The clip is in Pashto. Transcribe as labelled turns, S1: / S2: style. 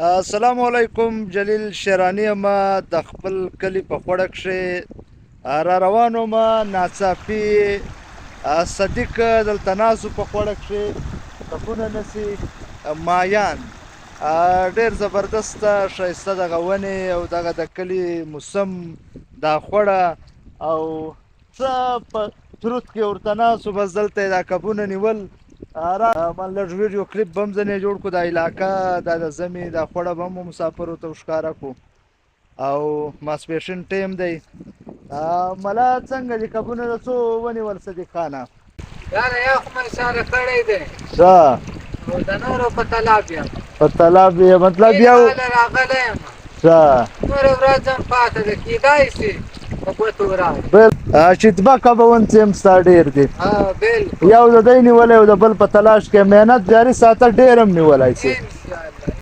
S1: السلام علیکم. جلیل شیرانی یم د خپل کلي په خوړه کښې را روان وم. ناڅاپي صدیق دلته ناست و په خوړه کښې کپونه نیسي مایان ډېر زبردسته ښایسته دغه ونې او دغه د کلي موسم دا خوړه او څه په تروت کې ورته ناست و. بس دلته یې دا کبونه نیول. ما لږ ویډیو کلیپ به هم ځنې جوړ کړو. دا علاقه دا د ژمي دا خوړه به هم مسافرو ته ښکاره کړو او ماسپښین ټیم دی. ملا څنګه دي کبونه د څو ونیول صدیق خانه؟
S2: یاره یو خو مې ساره کړی دی
S1: ښه
S2: او د نورو په طلب یم.
S1: په طلب یې مطلب یو
S2: هله راغلی یم.
S1: ښه
S2: نورې ورځ هم پاته ده، کېدای شي په ګوتو وراشي.
S1: بل چې دوه کبونه چې هم ستا ډېر دي،
S2: بالکل
S1: یو د دی نیولی او د بل په تلاش کې مهنت جاري ساته ډېر هم نیولی شي.